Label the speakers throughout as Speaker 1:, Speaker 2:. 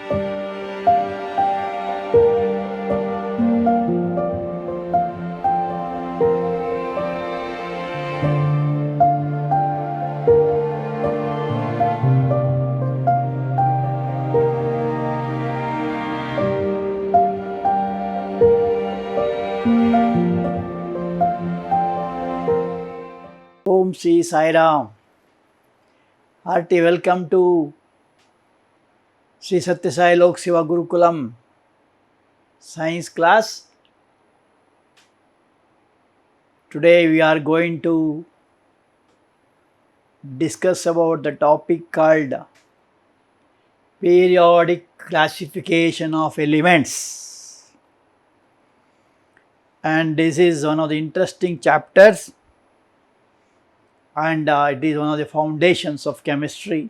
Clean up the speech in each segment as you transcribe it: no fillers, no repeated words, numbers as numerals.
Speaker 1: Om Shri Sai Ram. Hearty welcome to Sri Sathya Sai Lok Seva Gurukulam science class. Today we are going to discuss about the topic called periodic classification of elements. And this is one of the interesting chapters, and it is one of the foundations of chemistry.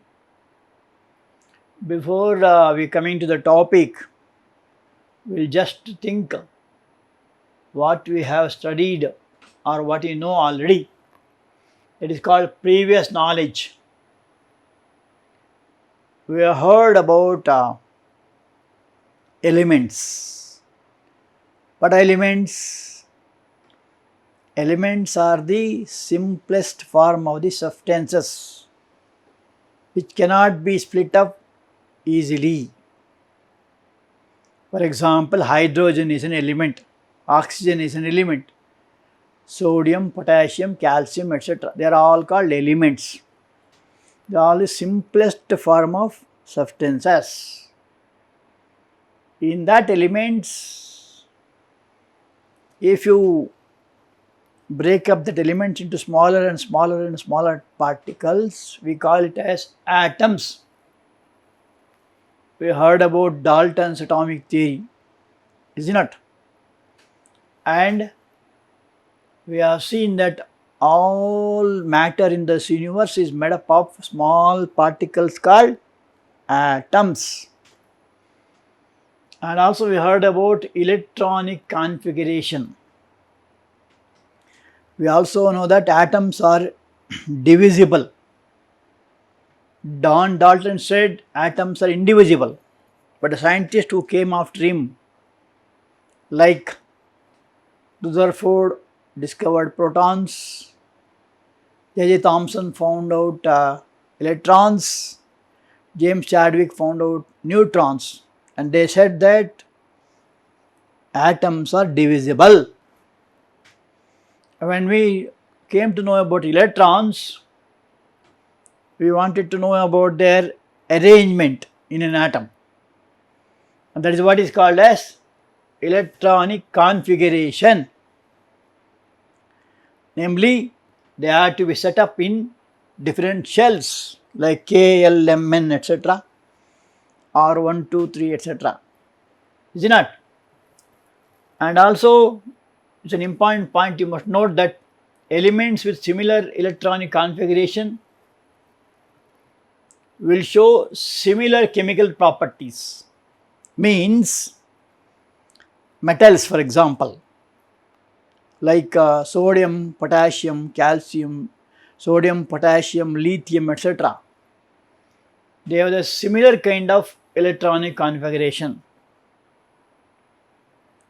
Speaker 1: Before we coming to the topic, we'll just think what we have studied or what you know already. It is called previous knowledge. We have heard about elements. What are elements? Elements are the simplest form of the substances which cannot be split up easily. For example, hydrogen is an element, oxygen is an element, sodium, potassium, calcium, etc. They are all called elements. They are all the simplest form of substances. In that elements, if you break up that element into smaller and smaller and smaller particles, we call it as atoms. We heard about Dalton's atomic theory, isn't it? And we have seen that all matter in this universe is made up of small particles called atoms. And also we heard about electronic configuration. We also know that atoms are divisible. John Dalton said atoms are indivisible, but the scientist who came after him, like Rutherford, discovered protons, J.J. Thomson found out electrons, James Chadwick found out neutrons, and they said that atoms are divisible. When we came to know about electrons, we wanted to know about their arrangement in an atom, and that is what is called as electronic configuration. Namely, they are to be set up in different shells like K, L, M, N, etc. or 1, 2, 3, etc. Is it not? And also, it's an important point, you must note that elements with similar electronic configuration will show similar chemical properties. Means, metals for example, like sodium, potassium, calcium, sodium, potassium, lithium, etc. They have the similar kind of electronic configuration,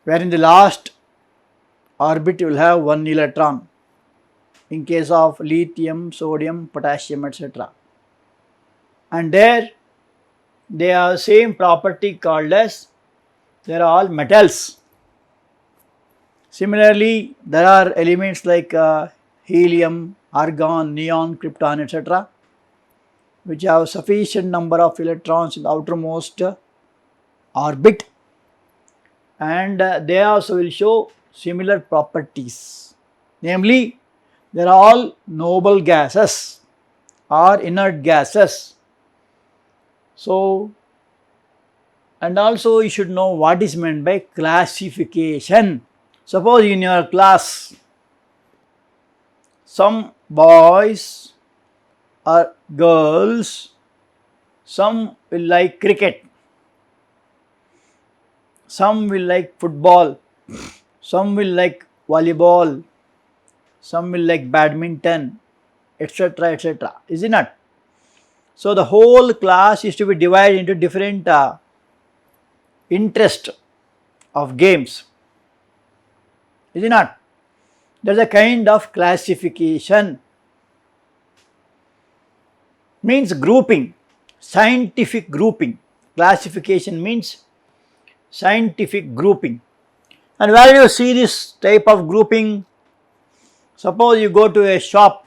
Speaker 1: where in the last orbit you will have one electron in case of lithium, sodium, potassium, etc. And there they have same property called as they are all metals. Similarly, there are elements like helium, argon, neon, krypton, etc. which have sufficient number of electrons in the outermost orbit, and they also will show similar properties. Namely, they are all noble gases or inert gases. So, and also you should know what is meant by classification. Suppose in your class, some boys or girls, some will like cricket, some will like football, some will like volleyball, some will like badminton, etc., etc. Is it not? So the whole class is to be divided into different interest of games. Is it not? There is a kind of classification, means grouping, scientific grouping. Classification means scientific grouping. And where do you see this type of grouping? Suppose you go to a shop.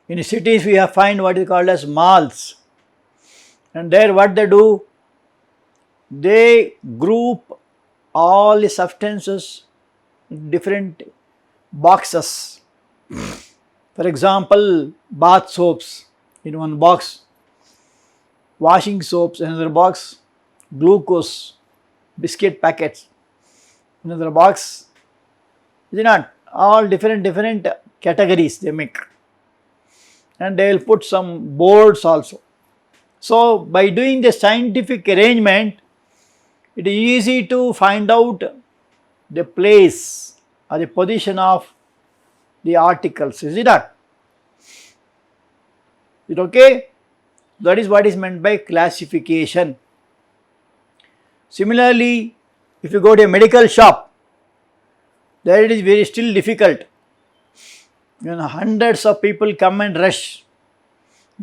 Speaker 1: In cities we have find what is called as malls, and there what they do, they group all the substances in different boxes. For example, bath soaps in one box, washing soaps in another box, glucose, biscuit packets in another box. Is it not? All different categories they make, and they will put some boards also. So by doing the scientific arrangement, it is easy to find out the place or the position of the articles. Is it not? Is it okay? That is what is meant by classification. Similarly, if you go to a medical shop, there it is very still difficult. Hundreds of people come and rush,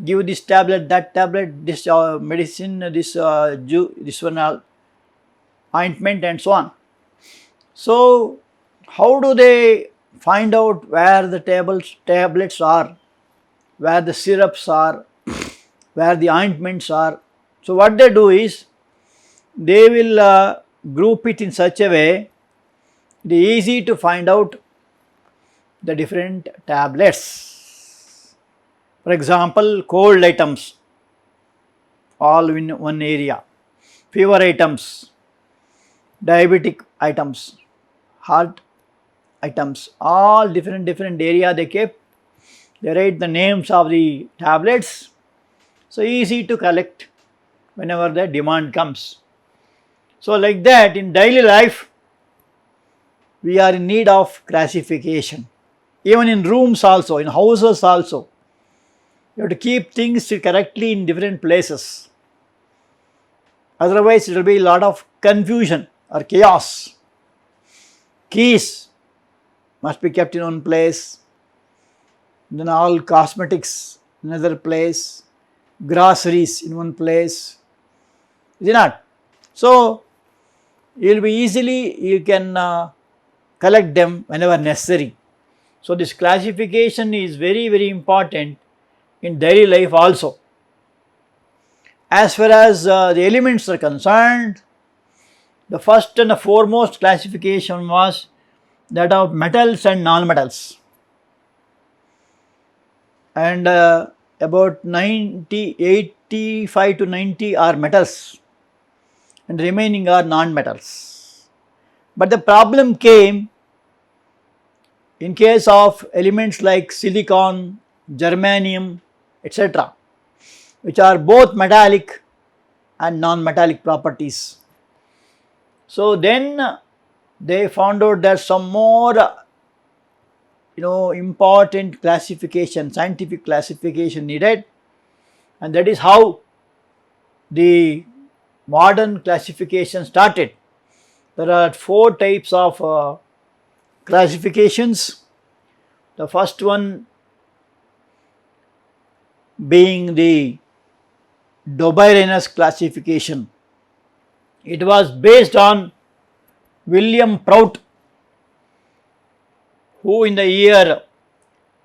Speaker 1: give this tablet, that tablet, this medicine, this one ointment and so on. So how do they find out where the tablets are, where the syrups are, where the ointments are? So what they do is, they will group it in such a way it is easy to find out the different tablets. For example, cold items all in one area, fever items, diabetic items, heart items, all different area they kept. They write the names of the tablets, so easy to collect whenever the demand comes. So like that, in daily life we are in need of classification. Even in rooms also, in houses also, you have to keep things correctly in different places. Otherwise it will be a lot of confusion or chaos. Keys must be kept in one place, then all cosmetics in another place, groceries in one place. Is it not? So you will be you can collect them whenever necessary. So this classification is very important in daily life also. As far as the elements are concerned, the first and the foremost classification was that of metals and non-metals, and about 85 to 90 are metals and remaining are non-metals. But the problem came in case of elements like silicon, germanium, etc., which are both metallic and non-metallic properties. So then they found out that some more important classification, scientific classification needed, and that is how the modern classification started. There are 4 types of classifications. The first one being the Dobereiner's classification. It was based on William Prout, who in the year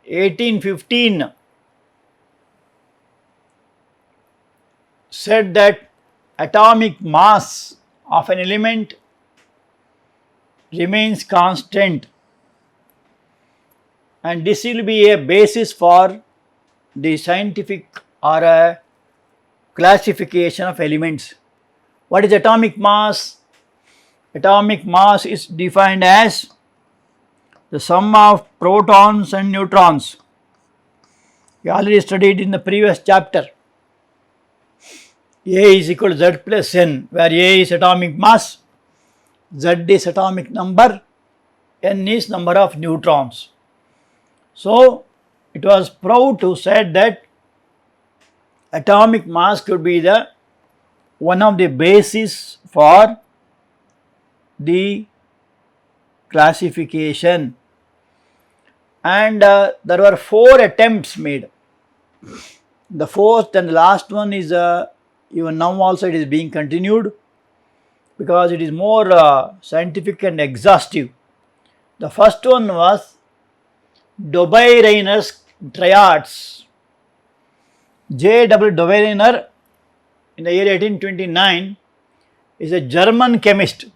Speaker 1: 1815 said that atomic mass of an element remains constant, and this will be a basis for the scientific or a classification of elements. What is atomic mass? Atomic mass is defined as the sum of protons and neutrons. We already studied in the previous chapter. A is equal to Z plus N, where A is atomic mass, Z is atomic number, N is number of neutrons. So it was Prout who said that atomic mass could be the one of the basis for the classification, and there were 4 attempts made. The fourth and the last one is even now also it is being continued because it is more scientific and exhaustive. The first one was Dobereiner's triads. J.W. Dobereiner in the year 1829 is a German chemist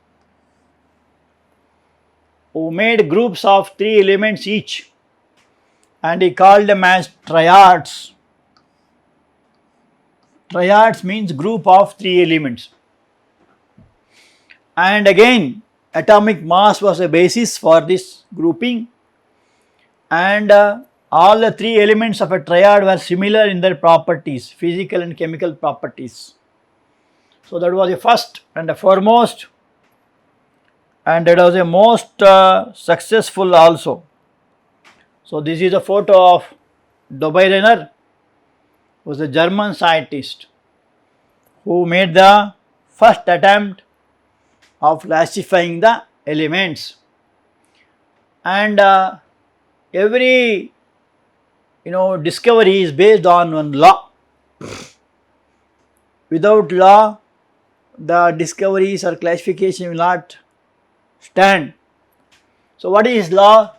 Speaker 1: who made groups of 3 elements each, and he called them as triads. Triads means group of 3 elements. And again, atomic mass was a basis for this grouping, and all the 3 elements of a triad were similar in their properties, physical and chemical properties. So that was the first and the foremost, and it was a most successful also. So this is a photo of Dobereiner, who was a German scientist who made the first attempt of classifying the elements. And every discovery is based on one law. Without law, the discoveries or classification will not stand. So what is law?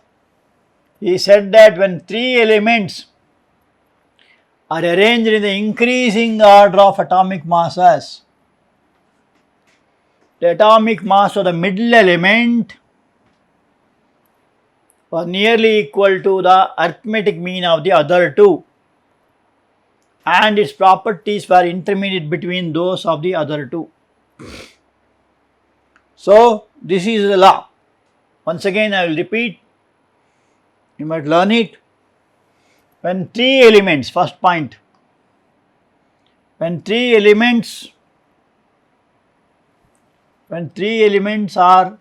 Speaker 1: He said that when 3 elements are arranged in the increasing order of atomic masses, the atomic mass of the middle element was nearly equal to the arithmetic mean of the other 2, and its properties were intermediate between those of the other 2. So this is the law. Once again I will repeat, you might learn it. When 3 elements, first point, when 3 elements are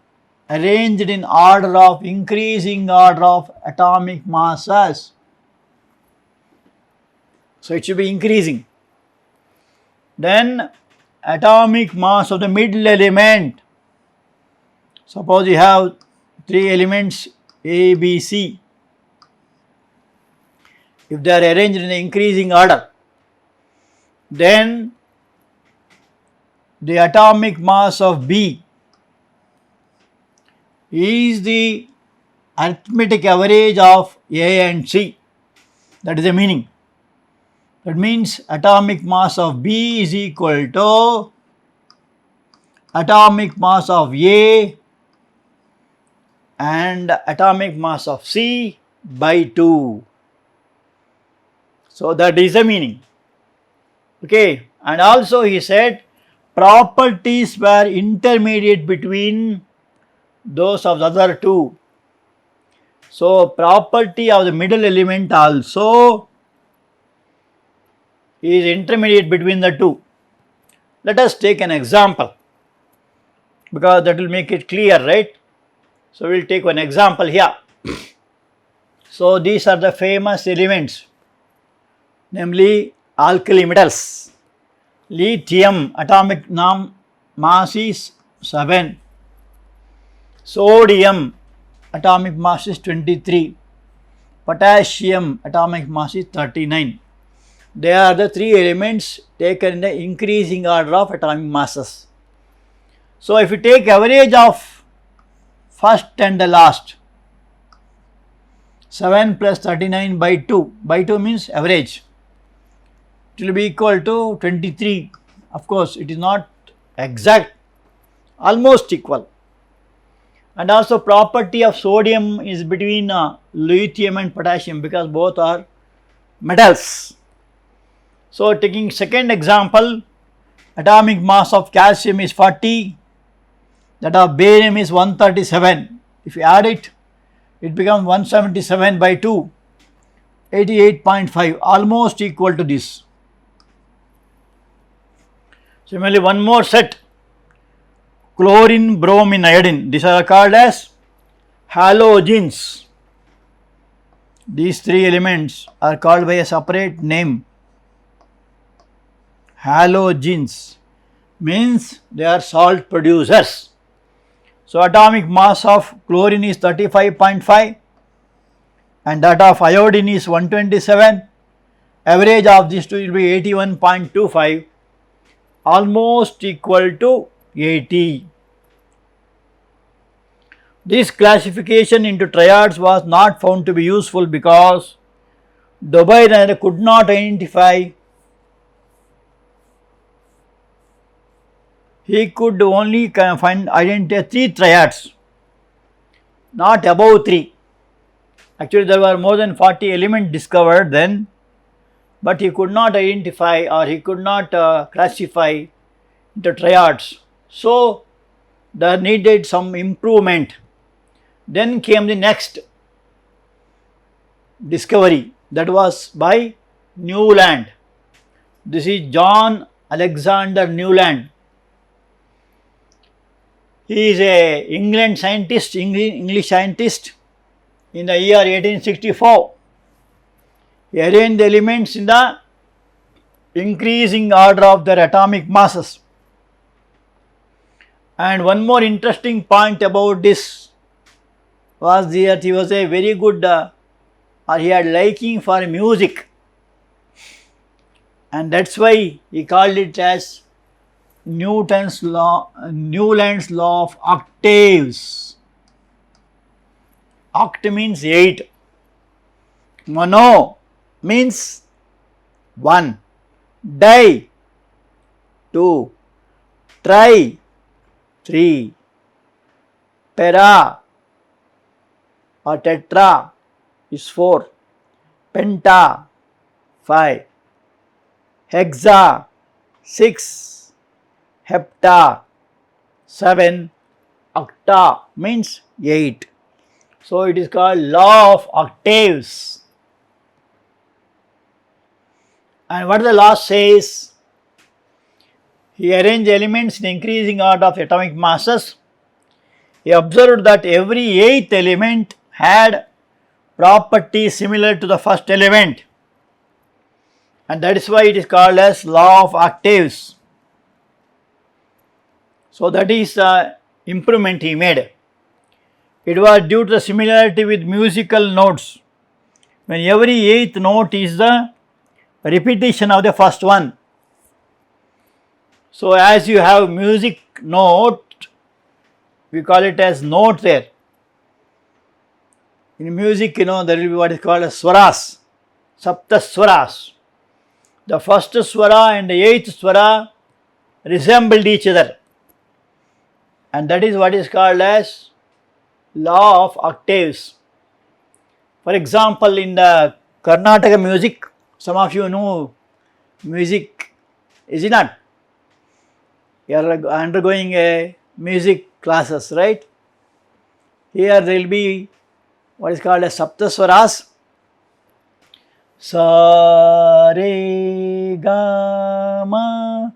Speaker 1: arranged in order of increasing order of atomic masses, so it should be increasing, then atomic mass of the middle element, suppose you have 3 elements A, B, C, if they are arranged in increasing order, then the atomic mass of B is the arithmetic average of A and C. That is the meaning. That means atomic mass of B is equal to atomic mass of A and atomic mass of C by 2. So that is the meaning. Okay, and also he said properties were intermediate between those of the other 2. So property of the middle element also is intermediate between the 2. Let us take an example because that will make it clear, right? So we will take one example here. So these are the famous elements, namely alkali metals. Lithium atomic mass is 7. Sodium atomic mass is 23. Potassium atomic mass is 39. They are the 3 elements taken in the increasing order of atomic masses. So if you take average of first and the last, 7 plus 39 by 2 means average, it will be equal to 23. Of course it is not exact, almost equal. And also property of sodium is between lithium and potassium because both are metals. So taking second example, atomic mass of calcium is 40, that of barium is 137. If you add it, it becomes 177 by 2, 88.5, almost equal to this. Similarly, one more set, chlorine, bromine, iodine, these are called as halogens. These 3 elements are called by a separate name, halogens. means they are salt producers. So atomic mass of chlorine is 35.5 and that of iodine is 127. Average of these two will be 81.25, almost equal to 80. This classification into triads was not found to be useful because Dobereiner could not identify. He could only identify 3 triads, not above 3. Actually, there were more than 40 elements discovered then, but he could not identify or he could not classify into triads. So, there needed some improvement. Then came the next discovery, that was by Newland. This is John Alexander Newland. He is a English scientist in the year 1864. He arranged the elements in the increasing order of their atomic masses. And one more interesting point about this was that he was a very good or he had liking for music, and that is why he called it as Newland's law of octaves. Oct means 8, mono means 1, di 2, tri 3, para or tetra is 4, penta 5, hexa 6, hepta 7, octa means 8. So it is called law of octaves. And what the law says? He arranged elements in increasing order of atomic masses. He observed that every 8th element had properties similar to the first element, and that is why it is called as law of octaves. So that is the improvement he made. It was due to the similarity with musical notes, when every 8th note is the repetition of the first one. So as you have music note, we call it as note there. In music, there will be what is called as swaras, sapta swaras. The first swara and the 8th swara resembled each other, and that is what is called as law of octaves. For example, in the Karnataka music, some of you know music, is it not? You are undergoing a music classes, right? Here there will be what is called as sapta swaras. Sa re ga ma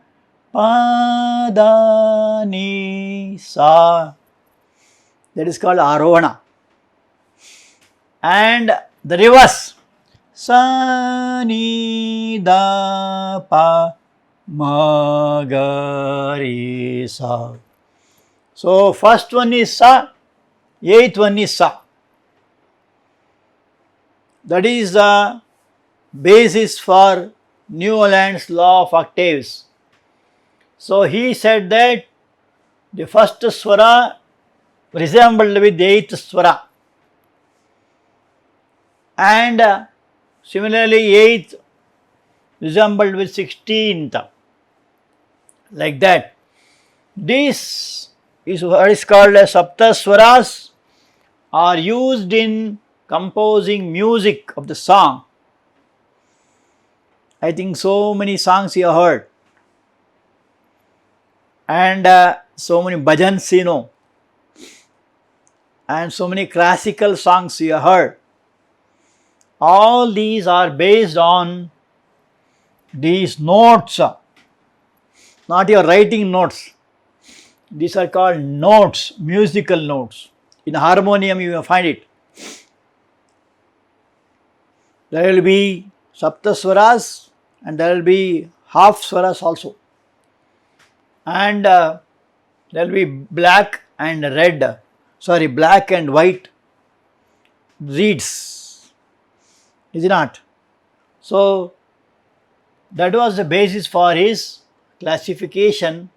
Speaker 1: pa da ni sa. That is called arohana. And the reverse, sa ni da pa ma ga re sa. So first one is sa, 8th one is sa. That is the basis for Newland's law of octaves. So he said that the first swara resembled with the 8th swara, and similarly 8th resembled with 16th, like that. This is what is called as sapta swaras, are used in composing music of the song. I think so many songs you have heard, and so many bhajans and so many classical songs you have heard. All these are based on these notes, not your writing notes. These are called notes, musical notes. In harmonium you will find it. There will be sapta swaras and there will be half swaras also. and there will be black and white reeds, is it not? So that was the basis for his classification,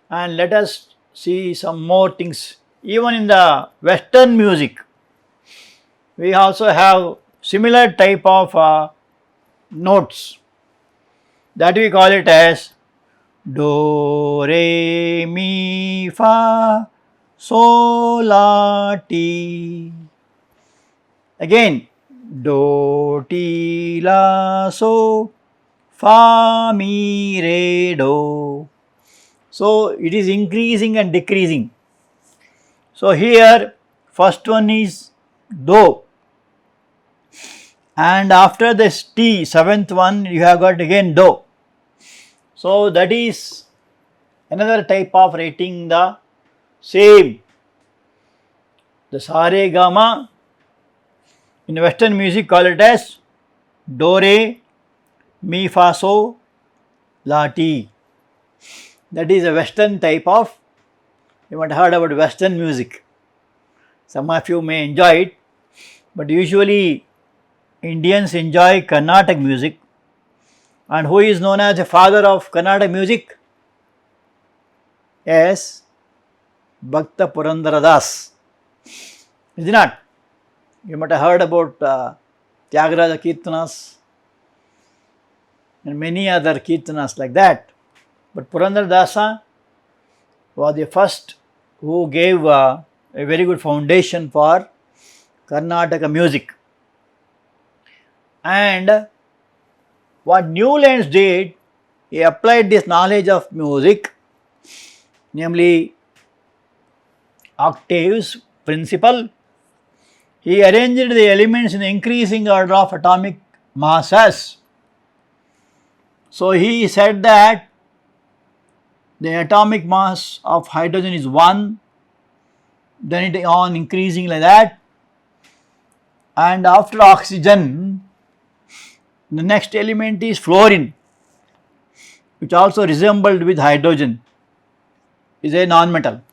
Speaker 1: and let us see some more things. Even in the Western music, we also have similar type of notes that we call it as do, re, mi, fa, sol, la, ti. Again, do, ti, la, so, fa, mi, re, do. So it is increasing and decreasing. So here first one is do, and after this T, seventh one, you have got again do. So that is another type of writing the same. The sa re ga ma in Western music call it as do re mi fa so la ti. That is a Western type of, you might have heard about Western music. Some of you may enjoy it, but usually Indians enjoy Carnatic music. And who is known as the father of Carnatic music? Yes, Bhakta Purandara Das. Is it not? You might have heard about Tyagaraja Kirtanas and many other Kirtanas like that. But Purandara Dasa was the first who gave a very good foundation for Karnataka music. And what Newland did, he applied this knowledge of music, namely octaves principle. He arranged the elements in increasing order of atomic masses. So he said that the atomic mass of hydrogen is 1, then it on increasing like that, and after oxygen, the next element is fluorine, which also resembled with hydrogen, is a non-metal,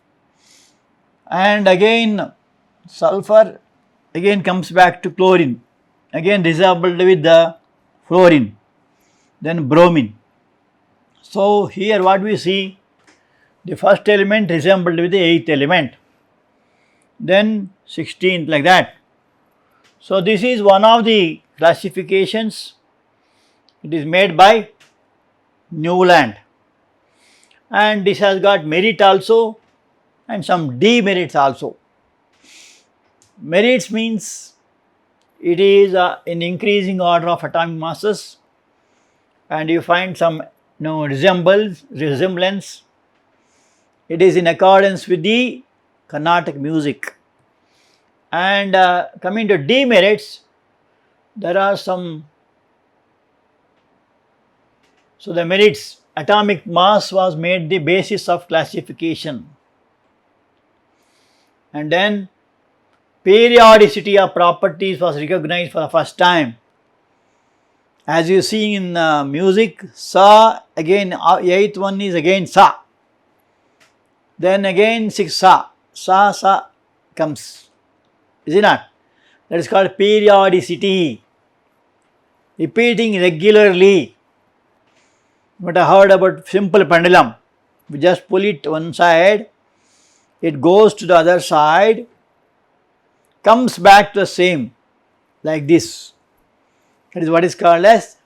Speaker 1: and again sulfur again comes back to chlorine, again resembled with the fluorine, then bromine. So here what we see, the first element resembled with the 8th element, then 16th, like that. So this is one of the classifications. It is made by Newland, and this has got merit also and some demerits also. Merits means it is in increasing order of atomic masses, and you find some resemblance. It is in accordance with the Carnatic music. And coming to demerits, there are some. So the merits, atomic mass was made the basis of classification, and then periodicity of properties was recognized for the first time. As you see in music, sa, again 8th one is again sa, then again 6 sa comes, is it not? That is called periodicity, repeating regularly. You might have heard about simple pendulum. We just pull it one side, it goes to the other side, comes back to the same, like this. That is what is called as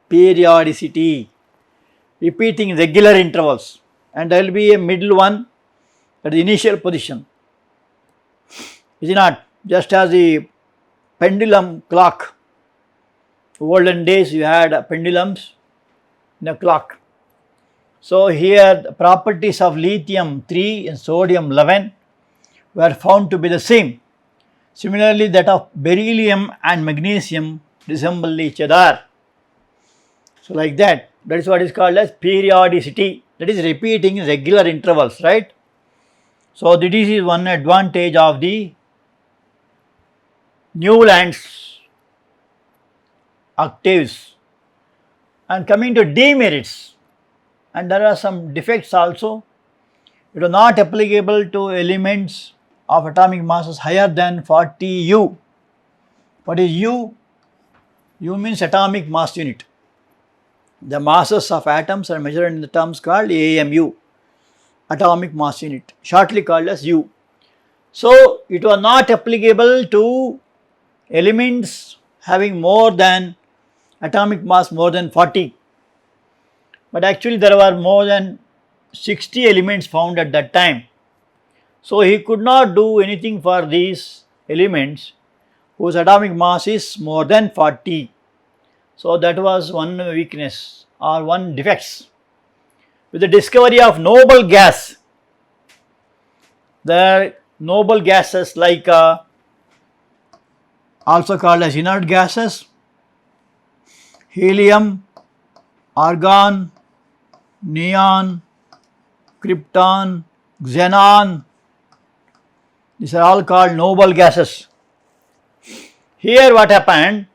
Speaker 1: periodicity, repeating regular intervals, and there will be a middle one at the initial position. Is it not? Just as the pendulum clock, olden days you had pendulums in a clock. So here the properties of lithium 3 and sodium 11 were found to be the same. Similarly, that of beryllium and magnesium resemble each other. So like that, that is what is called as periodicity, that is repeating regular intervals, right? So this is one advantage of the Newland's octaves. And coming to demerits, and there are some defects also. It was not applicable to elements of atomic masses higher than 40 U. What is U? U means atomic mass unit. The masses of atoms are measured in the terms called AMU, atomic mass unit, shortly called as U. So, it was not applicable to elements having more than atomic mass more than 40, but actually there were more than 60 elements found at that time. So, he could not do anything for these elements whose atomic mass is more than 40. So, that was one weakness or one defects. With the discovery of noble gas, the noble gases like also called as inert gases, helium, argon, neon, krypton, xenon, these are all called noble gases. Here what happened?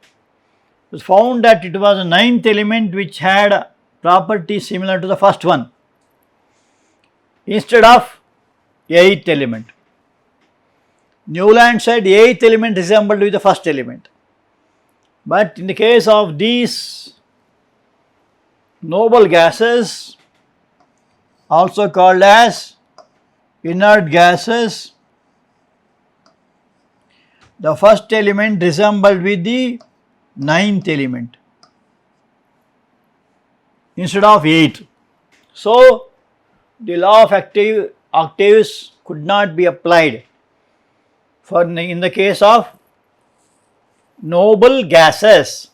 Speaker 1: It was found that it was a ninth element which had properties similar to the first one instead of eighth element. Newland said eighth element resembled with the first element, but in the case of these noble gases, also called as inert gases, the first element resembled with the ninth element instead of eighth. So, the law of octaves could not be applied for in the case of noble gases.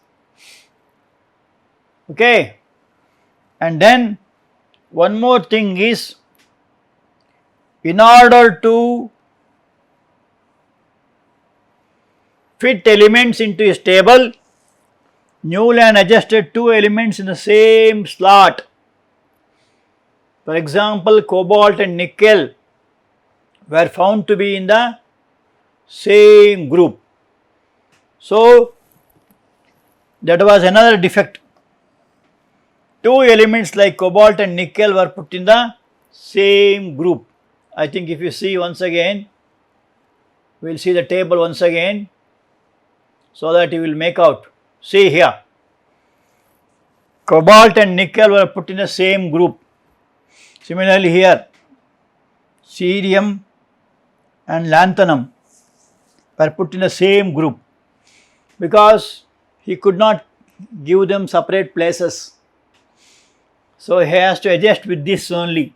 Speaker 1: Okay. And then one more thing is, in order to fit elements into a table, Newland adjusted two elements in the same slot. For example, cobalt and nickel were found to be in the same group. So, that was another defect. Two elements like cobalt and nickel were put in the same group. I think if you see once again, we will see the table once again, so that you will make out. See here, cobalt and nickel were put in the same group. Similarly here, cerium and lanthanum were put in the same group, because he could not give them separate places. So, he has to adjust with this only,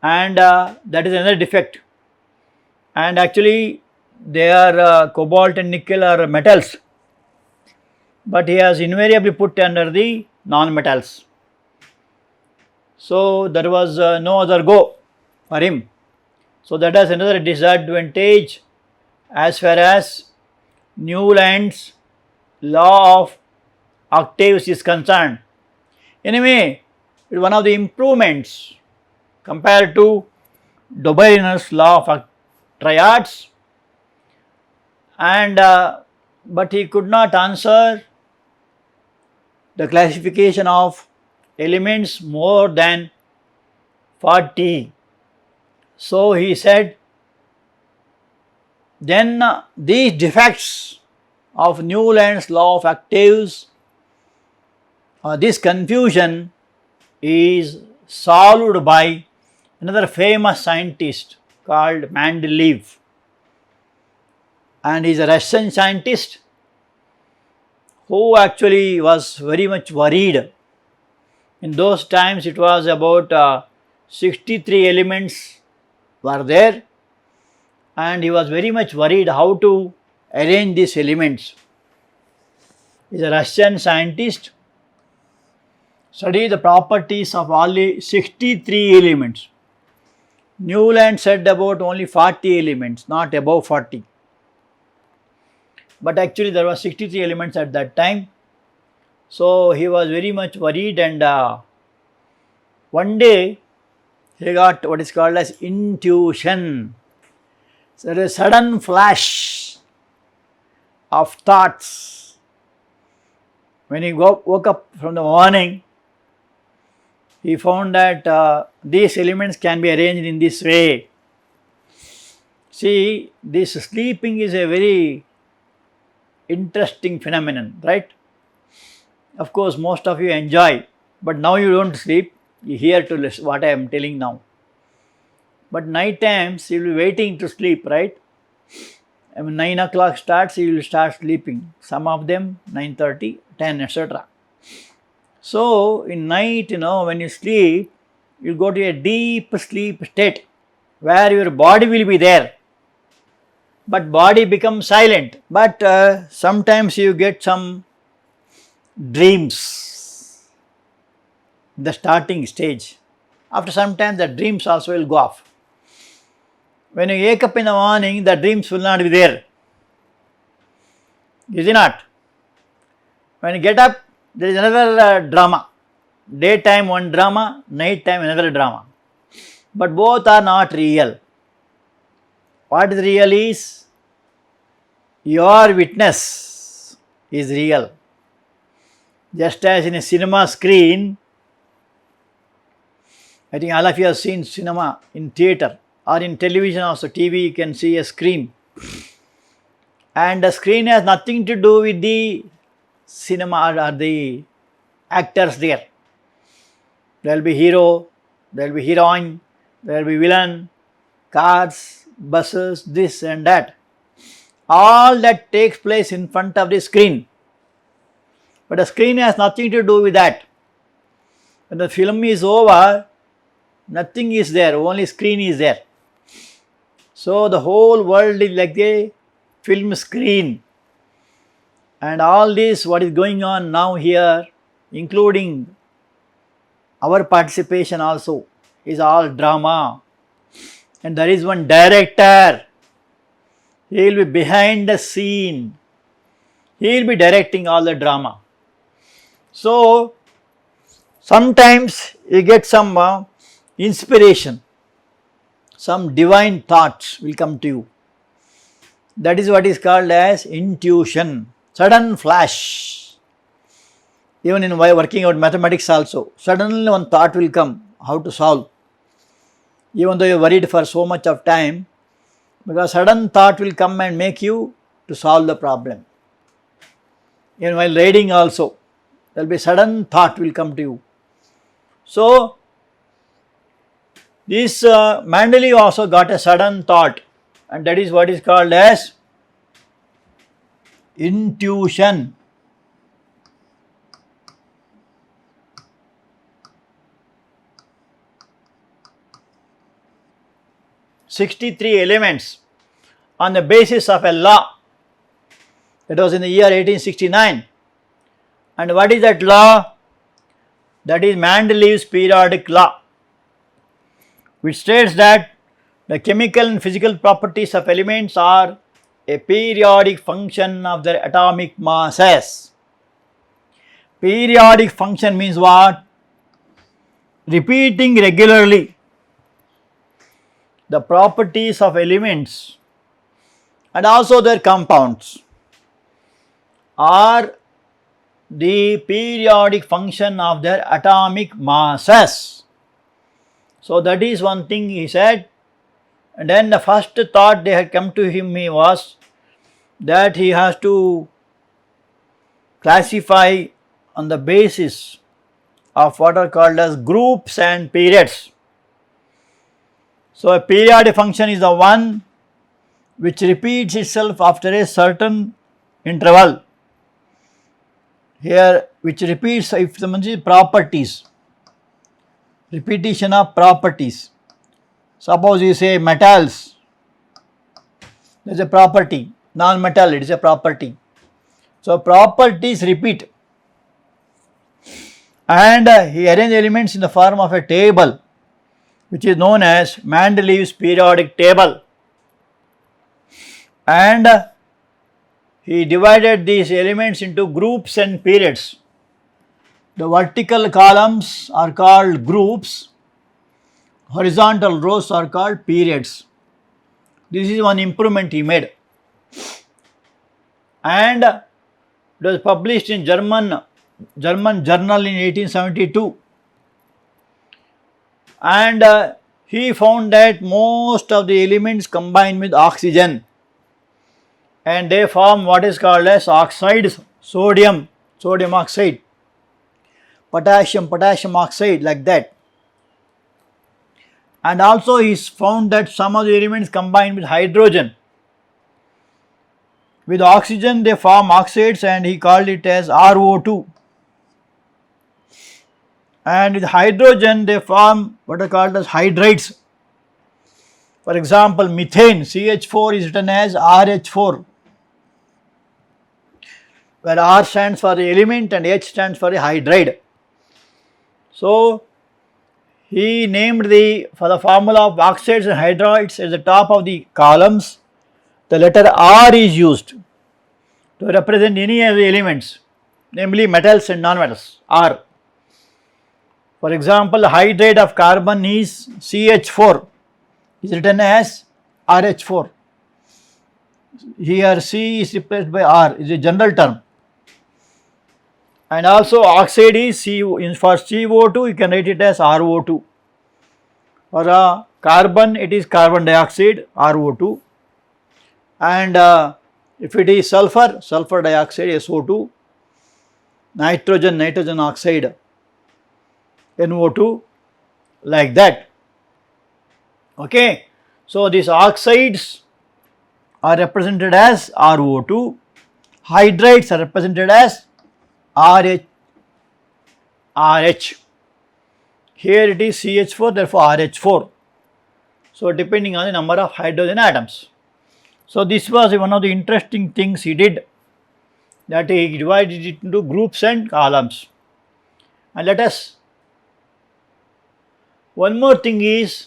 Speaker 1: and that is another defect. And actually they are cobalt and nickel are metals, but he has invariably put under the non-metals. So, there was no other go for him. So, that is another disadvantage as far as Newland's law of octaves is concerned. Anyway, it is one of the improvements compared to Dobereiner's law of triads, and but he could not answer the classification of elements more than 40. So, he said, then these defects of Newland's law of octaves, this confusion is solved by another famous scientist called Mendeleev, and he is a Russian scientist who actually was very much worried. In those times it was about 63 elements were there, and he was very much worried how to arrange these elements. He is a Russian scientist, study the properties of only 63 elements. Newland said about only 40 elements, not above 40. But actually there were 63 elements at that time. So, he was very much worried, and one day he got what is called as intuition. So, there is a sudden flash of thoughts. When he woke up from the morning, he found that these elements can be arranged in this way. See, this sleeping is a very interesting phenomenon, right? Of course, most of you enjoy, but now you don't sleep, you hear to listen what I am telling now. But night times you will be waiting to sleep, right? I mean, 9 o'clock starts, you will start sleeping. Some of them 9:30, 10, etc. So in night, when you sleep, you go to a deep sleep state where your body will be there, but body becomes silent. But sometimes you get some dreams, the starting stage. After some time, the dreams also will go off. When you wake up in the morning, the dreams will not be there. Is it not? When you get up, there is another drama. Daytime one drama, night time another drama. But both are not real. What is real is your witness is real. Just as in a cinema screen, I think all of you have seen cinema in theatre or in television also, TV you can see a screen. And the screen has nothing to do with the cinema or the actors there. There will be hero, there will be heroine, there will be villain, cars, buses, this and that. All that takes place in front of the screen. But the screen has nothing to do with that. When the film is over, nothing is there, only screen is there. So the whole world is like a film screen. And all this what is going on now here, including our participation also, is all drama. And there is one director. He will be behind the scene. He will be directing all the drama. So sometimes you get some inspiration, some divine thoughts will come to you. That is what is called as intuition, sudden flash. Even in working out mathematics also, suddenly one thought will come, how to solve. Even though you are worried for so much of time, because sudden thought will come and make you to solve the problem. Even while reading also, there will be sudden thought will come to you. So this Mendeleev also got a sudden thought, and that is what is called as intuition. "63 elements on the basis of a law." That was in the year 1869. And what is that law? That is Mendeleev's periodic law, which states that the chemical and physical properties of elements are a periodic function of their atomic masses. Periodic function means what? Repeating regularly. The properties of elements and also their compounds are the periodic function of their atomic masses. So that is one thing he said. And then the first thought they had come to him was that he has to classify on the basis of what are called as groups and periods. So a periodic function is the one which repeats itself after a certain interval. Here, which repeats if the properties, repetition of properties. Suppose you say metals, there is a property, non-metal, it is a property. So properties repeat, and he arranged elements in the form of a table, which is known as Mendeleev's periodic table, and he divided these elements into groups and periods. The vertical columns are called groups, horizontal rows are called periods. This is one improvement he made, and it was published in German journal in 1872. and he found that most of the elements combine with oxygen and they form what is called as oxides, sodium oxide, potassium oxide, like that. And also he found that some of the elements combine with hydrogen. With oxygen they form oxides and he called it as RO2. And with hydrogen they form what are called as hydrides. For example, methane, CH4 is written as RH4, where R stands for the element and H stands for the hydride. So he named for the formula of oxides and hydrides at the top of the columns, the letter R is used to represent any of the elements, namely metals and non-metals, R. For example, hydride of carbon is CH4, is written as RH4. Here C is replaced by R, is a general term. And also oxide is for CO2 you can write it as RO2. For carbon it is carbon dioxide, RO2. And if it is sulfur, sulfur dioxide, SO2. Nitrogen oxide, NO2, like that. Okay. So these oxides are represented as RO2, hydrides are represented as RH. Here it is CH4, therefore RH4. So depending on the number of hydrogen atoms. So this was one of the interesting things he did, that he divided it into groups and columns. And let us, one more thing is,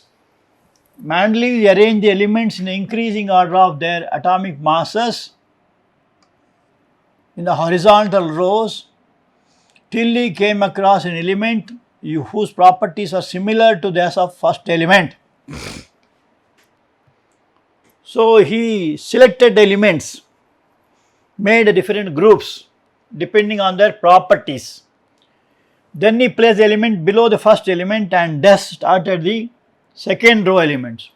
Speaker 1: Mendeleev arranged the elements in the increasing order of their atomic masses in the horizontal rows till he came across an element whose properties are similar to those of first element. So he selected elements, made different groups depending on their properties. Then he placed the element below the first element and thus started the second row elements.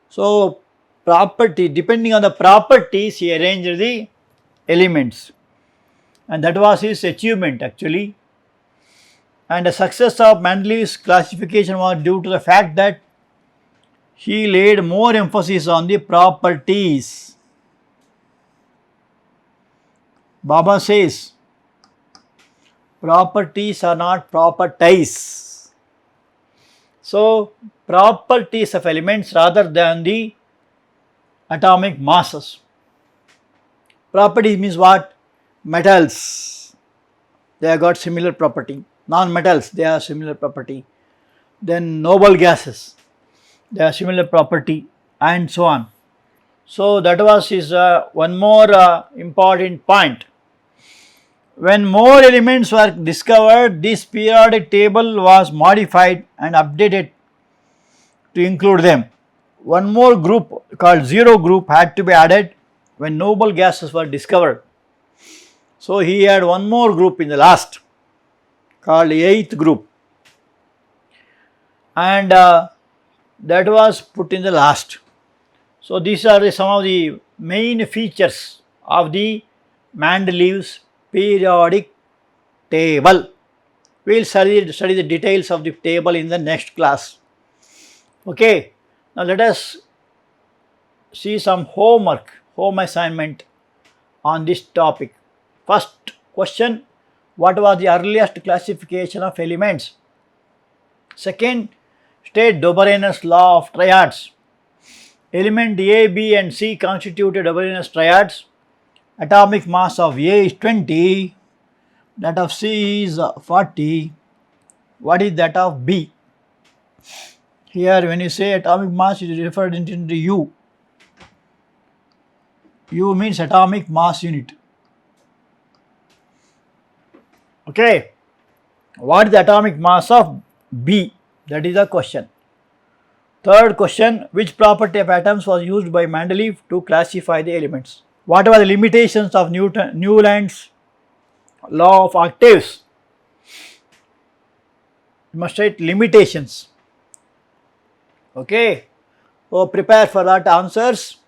Speaker 1: So depending on the properties he arranged the elements, and that was his achievement actually. And the success of Mendeleev's classification was due to the fact that he laid more emphasis on the properties. Baba says, properties are not properties. So properties of elements rather than the atomic masses. Properties means what? Metals, they have got similar property. Non-metals, they have similar property. Then noble gases, they have similar property, and so on. So that was his one more important point. When more elements were discovered, this periodic table was modified and updated to include them. One more group called zero group had to be added when noble gases were discovered. So he had one more group in the last called eighth group, and that was put in the last. So these are some of the main features of the Mendeleev's periodic table. We will study the details of the table in the next class. Okay. Now let us see some home assignment on this topic. First question, what was the earliest classification of elements? Second, state Dobereiner's law of triads. Element A, B and C constituted Dobereiner's triads. Atomic mass of A is 20, that of C is 40. What is that of B? Here when you say atomic mass, it is referred into U. U means atomic mass unit. Okay. What is the atomic mass of B? That is the question. Third question, which property of atoms was used by Mendeleev to classify the elements? What were the limitations of Newland's law of octaves? You must write limitations. Okay. So prepare for that answers.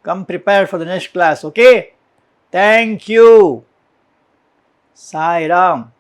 Speaker 1: Come prepared for the next class. Okay. Thank you. Sai Ram.